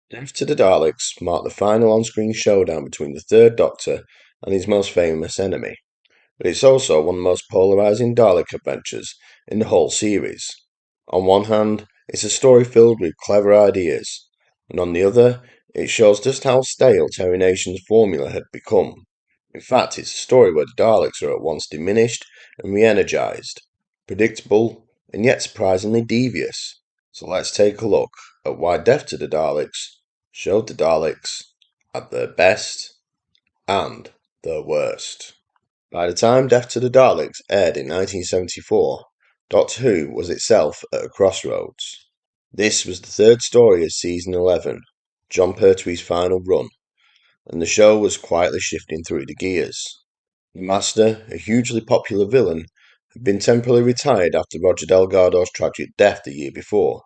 Death to the Daleks marked the final on-screen showdown between the Third Doctor and his most famous enemy, but it's also one of the most polarizing Dalek adventures in the whole series. On one hand, it's a story filled with clever ideas, and on the other, it shows just how stale Terry Nation's formula had become. In fact, it's a story where the Daleks are at once diminished and re-energized, predictable and yet surprisingly devious. So let's take a look at why Death to the Daleks showed the Daleks at their best and their worst. By the time Death to the Daleks aired in 1974, Doctor Who was itself at a crossroads. This was the third story of season 11, Jon Pertwee's final run, and the show was quietly shifting through the gears. The Master, a hugely popular villain, had been temporarily retired after Roger Delgado's tragic death the year before.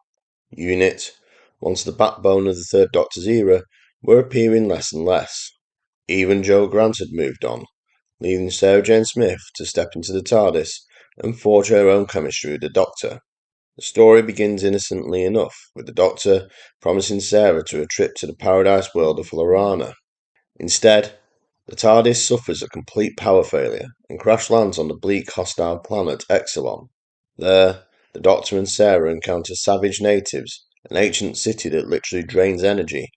Unit, once the backbone of the Third Doctor's era, were appearing less and less. Even Jo Grant had moved on, leaving Sarah Jane Smith to step into the TARDIS and forge her own chemistry with the Doctor. The story begins innocently enough, with the Doctor promising Sarah a trip to the paradise world of Lorana. Instead, the TARDIS suffers a complete power failure and crash lands on the bleak, hostile planet Exelon. There, the Doctor and Sarah encounter savage natives, an ancient city that literally drains energy,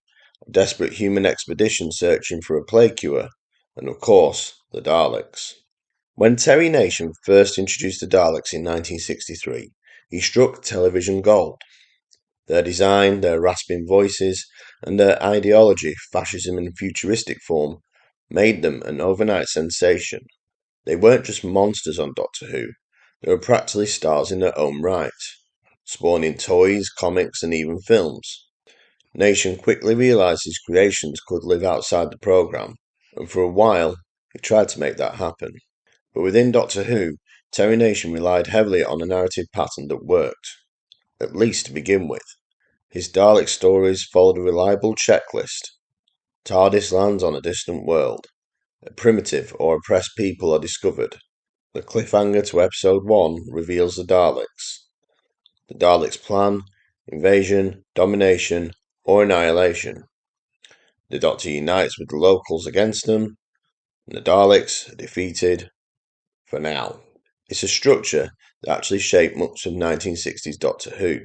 a desperate human expedition searching for a plague cure, and of course, the Daleks. When Terry Nation first introduced the Daleks in 1963, he struck television gold. Their design, their rasping voices, and their ideology, fascism in futuristic form, made them an overnight sensation. They weren't just monsters on Doctor Who, they were practically stars in their own right, spawning toys, comics, and even films. Nation quickly realised his creations could live outside the programme, and for a while he tried to make that happen. But within Doctor Who, Terry Nation relied heavily on a narrative pattern that worked, at least to begin with. His Dalek stories followed a reliable checklist. TARDIS lands on a distant world. A primitive or oppressed people are discovered. The cliffhanger to episode 1 reveals the Daleks. The Daleks' plan: invasion, domination, or annihilation. The Doctor unites with the locals against them, and the Daleks are defeated for now. It's a structure that actually shaped much of 1960s Doctor Who,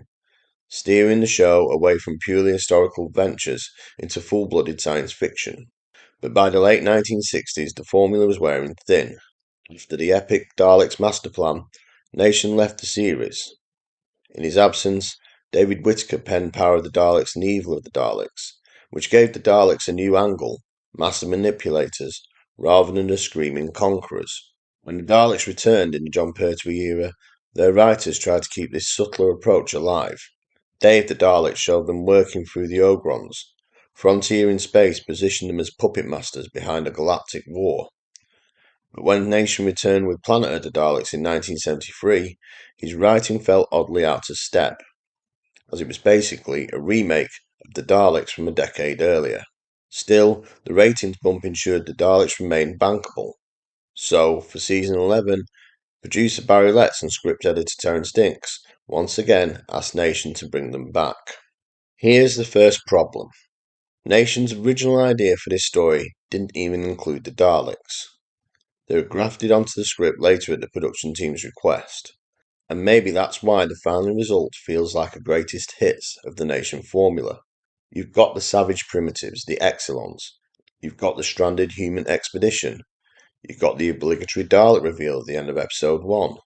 steering the show away from purely historical ventures into full-blooded science fiction. But by the late 1960s, the formula was wearing thin. After the epic Daleks master plan, Nation left the series. In his absence, David Whittaker penned Power of the Daleks and Evil of the Daleks, which gave the Daleks a new angle, master manipulators, rather than the screaming conquerors. When the Daleks returned in the Jon Pertwee era, their writers tried to keep this subtler approach alive. Dave the Dalek showed them working through the Ogrons. Frontier in Space positioned them as puppet masters behind a galactic war. But when Nation returned with Planet of the Daleks in 1973, his writing felt oddly out of step, as it was basically a remake of the Daleks from a decade earlier. Still, the ratings bump ensured the Daleks remained bankable. So, for season 11, producer Barry Letts and script editor Terence Dinks once again asked Nation to bring them back. Here's the first problem. Nation's original idea for this story didn't even include the Daleks. They were grafted onto the script later at the production team's request, and maybe that's why the final result feels like a greatest hits of the Nation formula. You've got the savage primitives, the Exelons, you've got the stranded human expedition, you've got the obligatory Dalek reveal at the end of episode 1,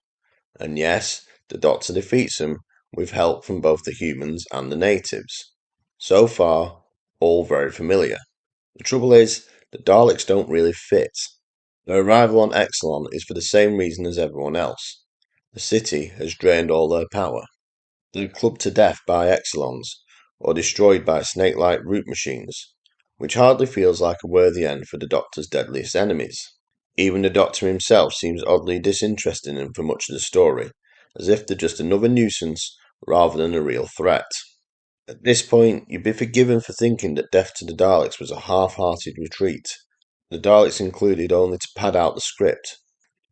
and yes, the Doctor defeats them with help from both the humans and the natives. So far, all very familiar. The trouble is, the Daleks don't really fit. Their arrival on Exelon is for the same reason as everyone else. The city has drained all their power. They're clubbed to death by Exelons, or destroyed by snake-like root machines, which hardly feels like a worthy end for the Doctor's deadliest enemies. Even the Doctor himself seems oddly disinterested in them for much of the story, as if they're just another nuisance rather than a real threat. At this point, you'd be forgiven for thinking that Death to the Daleks was a half-hearted retreat. The Daleks included only to pad out the script.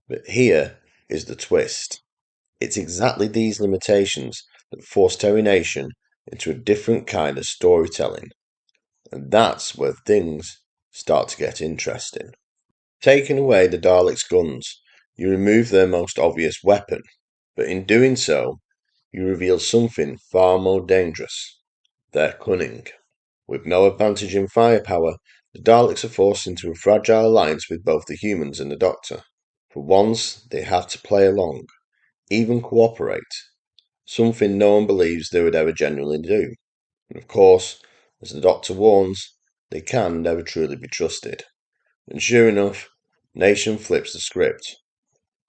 But here is the twist. It's exactly these limitations that force Terry Nation into a different kind of storytelling. And that's where things start to get interesting. Taking away the Daleks' guns, you remove their most obvious weapon, but in doing so, you reveal something far more dangerous: their cunning. With no advantage in firepower, the Daleks are forced into a fragile alliance with both the humans and the Doctor. For once, they have to play along, even cooperate, something no one believes they would ever genuinely do. And of course, as the Doctor warns, they can never truly be trusted. And sure enough, Nation flips the script.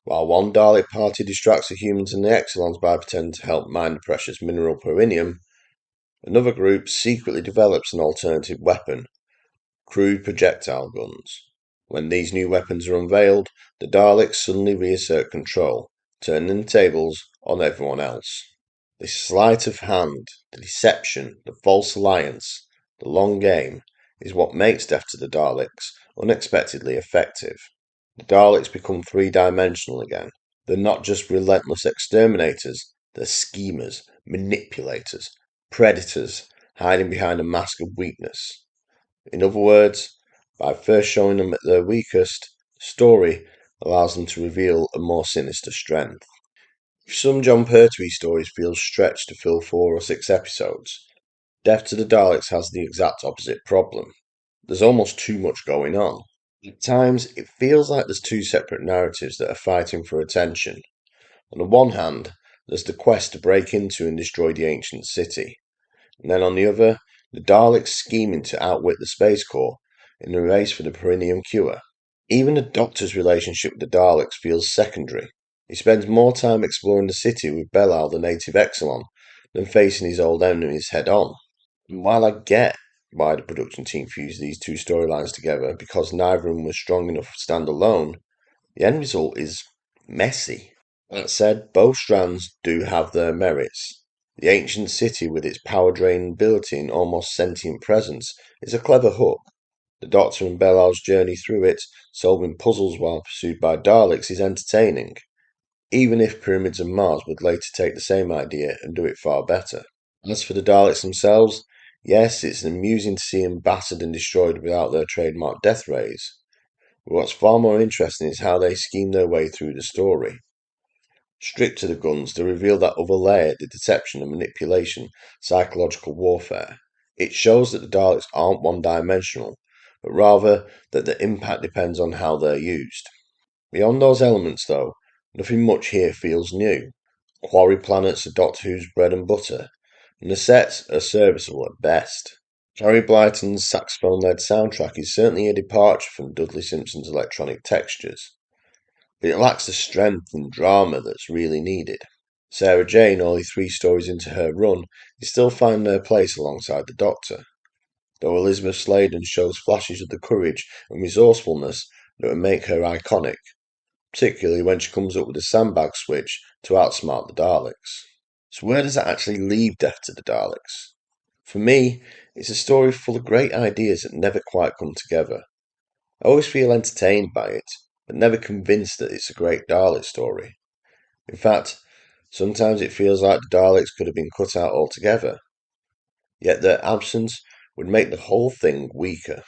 While one Dalek party distracts the humans and the Exelons by pretending to help mine the precious mineral perinium, another group secretly develops an alternative weapon: crude projectile guns. When these new weapons are unveiled, the Daleks suddenly reassert control, turning the tables on everyone else. The sleight of hand, the deception, the false alliance, the long game is what makes Death to the Daleks unexpectedly effective. The Daleks become three-dimensional again. They're not just relentless exterminators, they're schemers, manipulators, predators, hiding behind a mask of weakness. In other words, by first showing them at their weakest, the story allows them to reveal a more sinister strength. If some John Pertwee stories feel stretched to fill 4 or 6 episodes, Death to the Daleks has the exact opposite problem. There's almost too much going on. At times, it feels like there's two separate narratives that are fighting for attention. On the one hand, there's the quest to break into and destroy the ancient city, and then on the other, the Daleks scheming to outwit the Space Corps in the race for the Perinium cure. Even the Doctor's relationship with the Daleks feels secondary. He spends more time exploring the city with Belial, the native Exelon, than facing his old enemies head on. And while I get why the production team fused these two storylines together, because neither of them was strong enough to stand alone, the end result is messy. That said, both strands do have their merits. The ancient city, with its power-draining ability and almost sentient presence, is a clever hook. The Doctor and Belial's journey through it, solving puzzles while pursued by Daleks, is entertaining, even if Pyramids of Mars would later take the same idea and do it far better. As for the Daleks themselves, yes, it's amusing to see them battered and destroyed without their trademark death rays. But what's far more interesting is how they scheme their way through the story. Stripped to the guns, they reveal that other layer, the deception and manipulation, psychological warfare. It shows that the Daleks aren't one-dimensional, but rather that the impact depends on how they're used. Beyond those elements, though, nothing much here feels new. Quarry planets are Doctor Who's bread and butter, and the sets are serviceable at best. Carrie Blyton's saxophone-led soundtrack is certainly a departure from Dudley Simpson's electronic textures, but it lacks the strength and drama that's really needed. Sarah Jane, only 3 stories into her run, is still finding her place alongside the Doctor, though Elizabeth Sladen shows flashes of the courage and resourcefulness that would make her iconic, particularly when she comes up with a sandbag switch to outsmart the Daleks. So where does that actually leave Death to the Daleks? For me, it's a story full of great ideas that never quite come together. I always feel entertained by it, but never convinced that it's a great Dalek story. In fact, sometimes it feels like the Daleks could have been cut out altogether, yet their absence would make the whole thing weaker.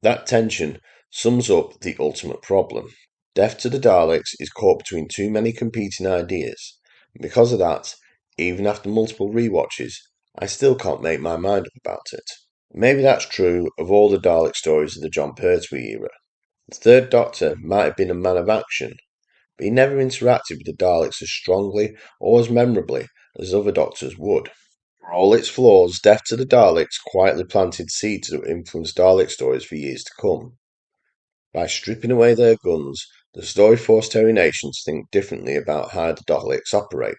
That tension sums up the ultimate problem. Death to the Daleks is caught between too many competing ideas, and because of that, even after multiple rewatches, I still can't make my mind up about it. Maybe that's true of all the Dalek stories of the John Pertwee era. The Third Doctor might have been a man of action, but he never interacted with the Daleks as strongly or as memorably as other Doctors would. For all its flaws, Death to the Daleks quietly planted seeds that would influence Dalek stories for years to come. By stripping away their guns, the story forced Terry Nation to think differently about how the Daleks operate.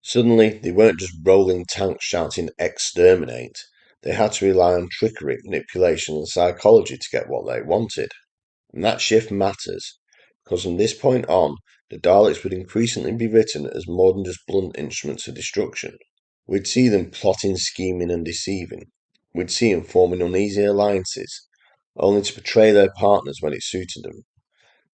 Suddenly, they weren't just rolling tanks shouting "exterminate." They had to rely on trickery, manipulation, and psychology to get what they wanted. And that shift matters, because from this point on, the Daleks would increasingly be written as more than just blunt instruments of destruction. We'd see them plotting, scheming, and deceiving. We'd see them forming uneasy alliances, only to betray their partners when it suited them.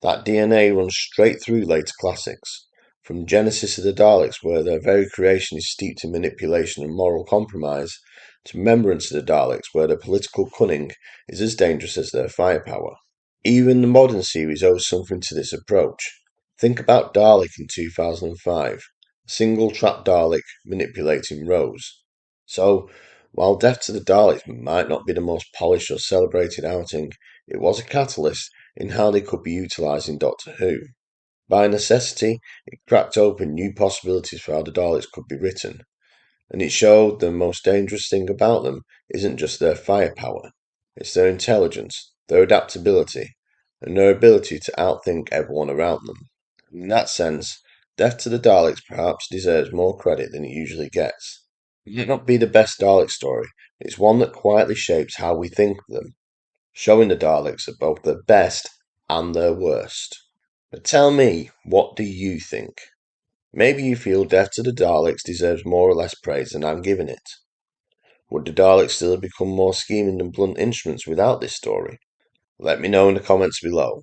That DNA runs straight through later classics, From Genesis of the Daleks, where their very creation is steeped in manipulation and moral compromise, to Remembrance of the Daleks, where their political cunning is as dangerous as their firepower. Even the modern series owes something to this approach. Think about Dalek in 2005, a single-track Dalek manipulating Rose. So, while Death to the Daleks might not be the most polished or celebrated outing, it was a catalyst in how they could be utilised in Doctor Who. By necessity, it cracked open new possibilities for how the Daleks could be written, and it showed the most dangerous thing about them isn't just their firepower, it's their intelligence, their adaptability, and their ability to outthink everyone around them. In that sense, Death to the Daleks perhaps deserves more credit than it usually gets. It might not be the best Dalek story, but it's one that quietly shapes how we think of them, showing the Daleks at both their best and their worst. But tell me, what do you think? Maybe you feel Death to the Daleks deserves more or less praise than I'm giving it. Would the Daleks still have become more scheming than blunt instruments without this story? Let me know in the comments below.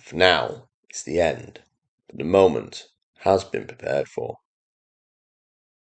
For now, it's the end, but the moment has been prepared for.